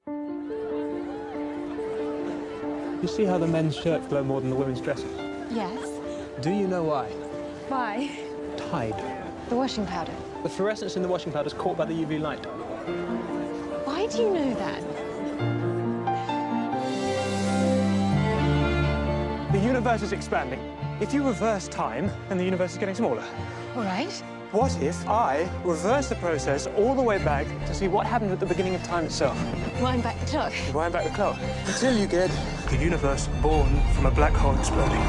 You see how the men's shirts glow more than the women's dresses? Yes. Do you know why? Why? Tide. The washing powder. The fluorescence in the washing powder is caught by the UV light. Why do you know that? The universe is expanding. If you reverse time, then the universe is getting smaller. All right. What if I reverse the process all the way back to see what happened at the beginning of time itself? Wind back the clock. Wind back the clock until you get the universe born from a black hole exploding.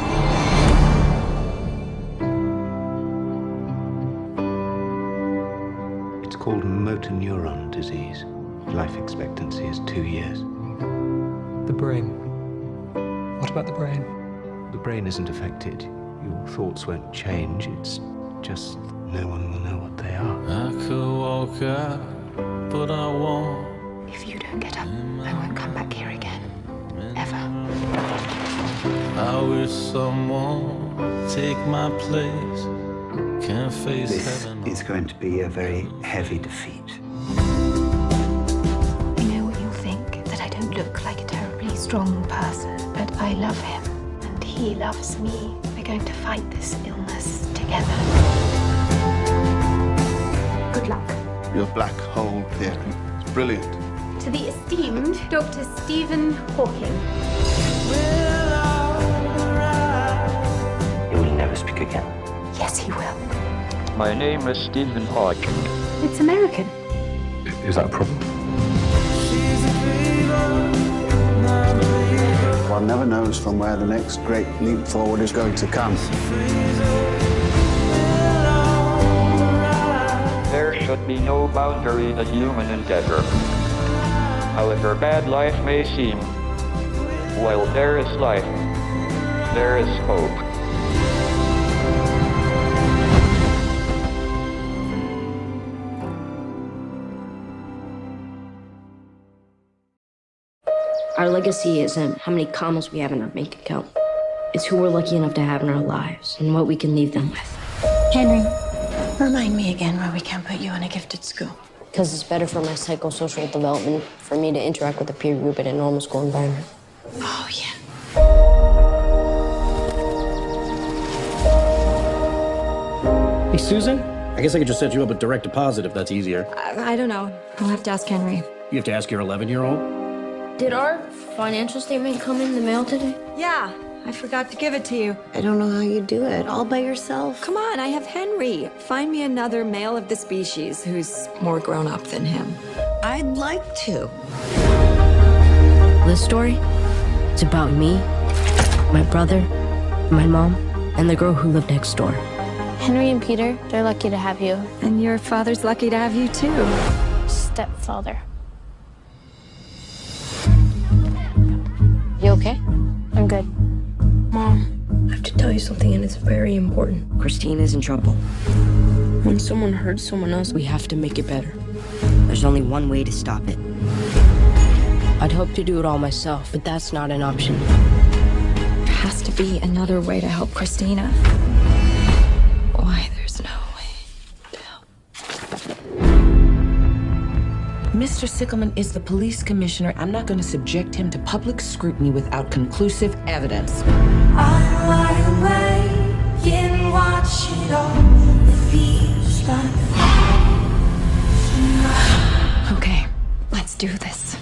It's called motor neuron disease. Life expectancy is 2 years. The brain. What about the brain? The brain isn't affected. Your thoughts won't change. It's just no one will know what they are. I could walk out, but I won't. If you don't get up, I won't come back here again. Ever. I wish someone take my place. Can't face This heaven. is going to be a very heavy defeat. I know what you'll think, that I don't look like a terribly strong person, but I love him, and he loves me. We're going to fight this illness together. Good luck. Your black hole theory is brilliant. To the esteemed Dr. Stephen Hawking. You will never speak again. Yes, he will. My name is Stephen Hawking. It's American. Is that a problem? One never knows from where the next great leap forward is going to come. There should be no boundary to human endeavor. However bad life may seem, while there is life, there is hope. Our legacy isn't how many commas we have in our bank account. It's who we're lucky enough to have in our lives and what we can leave them with. Henry, remind me again why we can't put you in a gifted school. Because it's better for my psychosocial development for me to interact with a peer group in a normal school environment. Oh, yeah. Hey, Susan? I guess I could just set you up with direct deposit if that's easier. I don't know. I'll have to ask Henry. You have to ask your 11-year-old? Did our financial statement come in the mail today? Yeah, I forgot to give it to you. I don't know how you do it all by yourself. Come on, I have Henry. Find me another male of the species who's more grown up than him. I'd like to. This story, it's about me, my brother, my mom, and the girl who lived next door. Henry and Peter, they're lucky to have you. And your father's lucky to have you, too. Stepfather. You okay? I'm good. Mom, I have to tell you something, and it's very important. Christine is in trouble. When someone hurts someone else, we have to make it better. There's only one way to stop it. I'd hope to do it all myself, but that's not an option. There has to be another way to help Christina. Why there's no way to help. Mr. Sickleman is the police commissioner. I'm not going to subject him to public scrutiny without conclusive evidence. Okay, let's do this.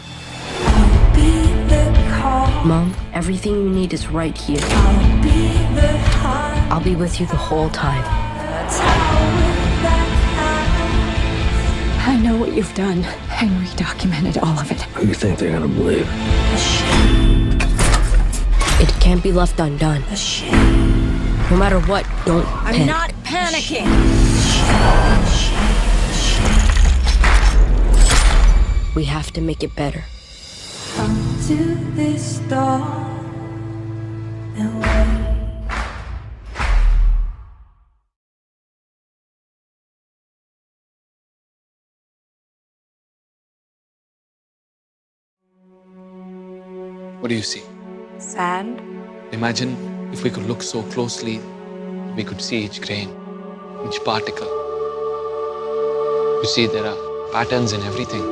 Mom, everything you need is right here. I'll be with you the whole time. I know what you've done. Henry documented all of it. Who do you think they're gonna believe? It can't be left undone. No matter what, don't panic. I'm not panicking. We have to make it better. What do you see? Sand? Imagine if we could look so closely, we could see each grain, each particle. You see, there are patterns in everything.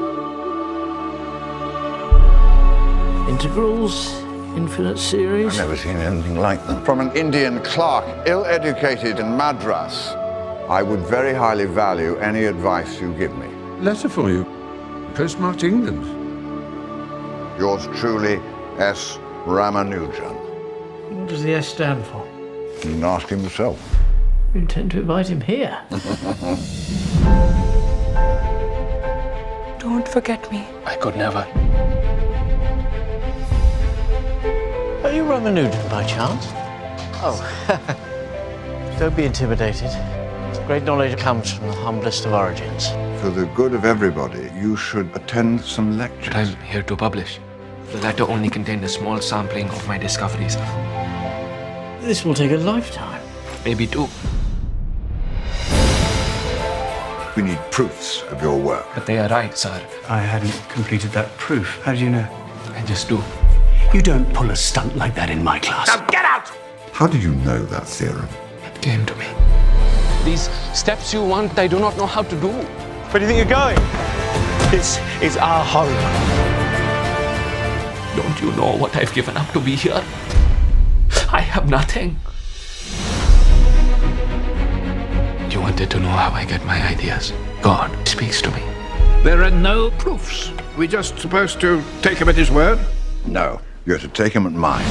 Integrals, infinite series. I've never seen anything like them. From an Indian clerk, ill-educated in Madras, I would very highly value any advice you give me. Letter for you. Postmarked England. Yours truly, S. Ramanujan. What does the S stand for? You can ask him yourself. You intend to invite him here? Don't forget me. I could never. Are you Ramanujan by chance? Oh, don't be intimidated. Great knowledge comes from the humblest of origins. For the good of everybody, you should attend some lectures. But I'm here to publish. The letter only contained a small sampling of my discoveries. This will take a lifetime. Maybe two. We need proofs of your work. But they are right, sir. I hadn't completed that proof. How do you know? I just do. You don't pull a stunt like that in my class. Now get out! How did you know that theorem? It came to me. These steps you want, I do not know how to do. Where do you think you're going? This is our home. Don't you know what I've given up to be here? I have nothing. You wanted to know how I get my ideas. God speaks to me. There are no proofs. We're just supposed to take him at his word? No, you're to take him at mine.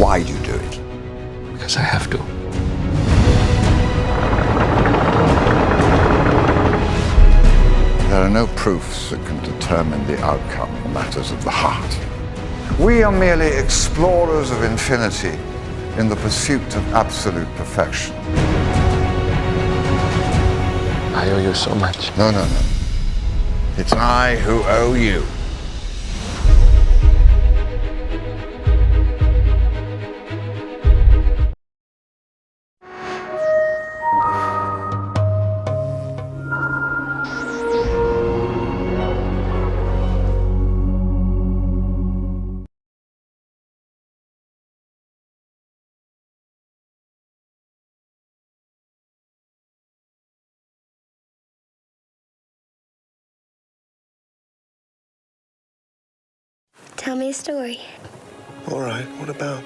Why do you do it? Because I have to. There are no proofs that can determine the outcome in matters of the heart. We are merely explorers of infinity in the pursuit of absolute perfection. I owe you so much. No. It's I who owe you. Tell me a story. All right, what about?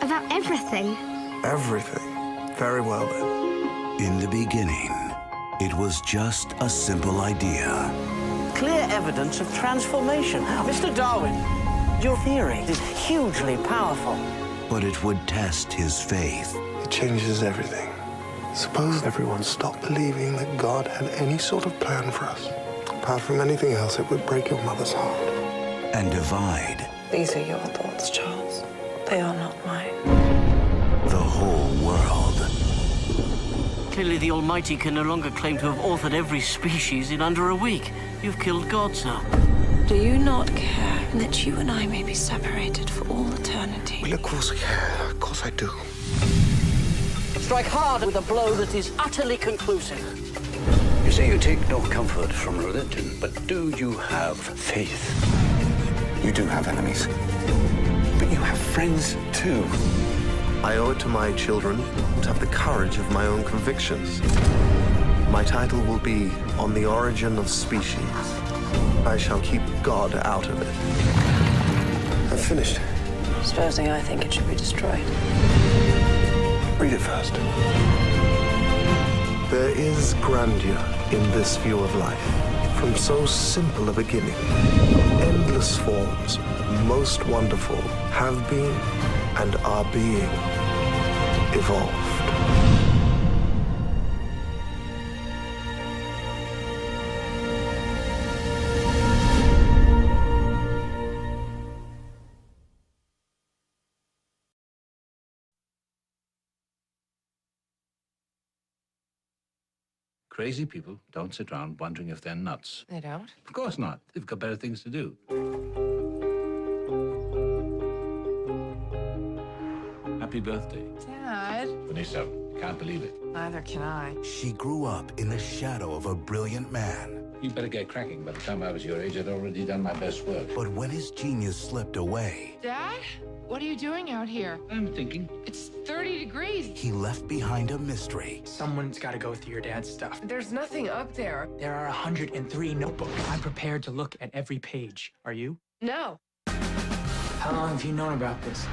About everything. Everything. Very well, then. In the beginning, it was just a simple idea. Clear evidence of transformation. Mr. Darwin, your theory is hugely powerful. But it would test his faith. It changes everything. Suppose everyone stopped believing that God had any sort of plan for us. Apart from anything else, it would break your mother's heart. And divide. These are your thoughts, Charles. They are not mine. The whole world. Clearly the Almighty can no longer claim to have authored every species in under a week. You've killed God, sir. Do you not care that you and I may be separated for all eternity? Well, of course I care. Of course I do. Strike hard with a blow that is utterly conclusive. You say you take no comfort from religion, but do you have faith? You do have enemies. But you have friends, too. I owe it to my children to have the courage of my own convictions. My title will be On the Origin of Species. I shall keep God out of it. I've finished. Supposing I think it should be destroyed. Read it first. There is grandeur in this view of life. From so simple a beginning, endless forms, most wonderful, have been and are being evolved. Crazy people don't sit around wondering if they're nuts. They don't? Of course not. They've got better things to do. Happy birthday. Dad. 27. Can't believe it. Neither can I. She grew up in the shadow of a brilliant man. You better get cracking. By the time I was your age, I'd already done my best work. But when his genius slipped away, Dad? What are you doing out here? I'm thinking. It's 30 degrees. He left behind a mystery. Someone's got to go through your dad's stuff. There's nothing up there. There are 103 notebooks. I'm prepared to look at every page. Are you? No. How long have you known about this?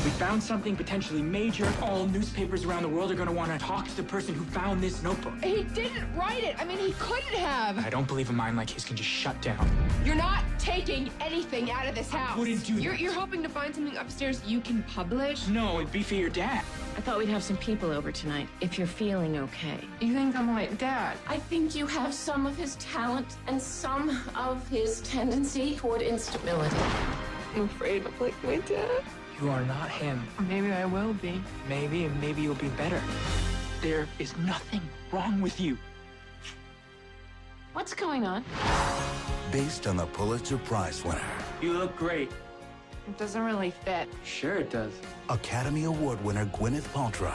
We found something potentially major. All newspapers around the world are going to want to talk to the person who found this notebook. He didn't write it. I mean, he couldn't have. I don't believe a mind like his can just shut down. You're not taking anything out of this house. Wouldn't do that. You're hoping to find something upstairs you can publish? No, it'd be for your dad. I thought we'd have some people over tonight, if you're feeling okay. You think I'm like Dad? I think you have some of his talent and some of his tendency toward instability. I'm afraid of like my dad. You are not him. Maybe I will be. Maybe, and maybe you'll be better. There is nothing wrong with you. What's going on? Based on the Pulitzer Prize winner, You look great. It doesn't really fit. Sure it does. Academy Award winner Gwyneth Paltrow,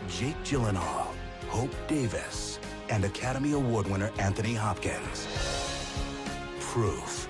Jake Gyllenhaal, Hope Davis, and Academy Award winner Anthony Hopkins. Proof.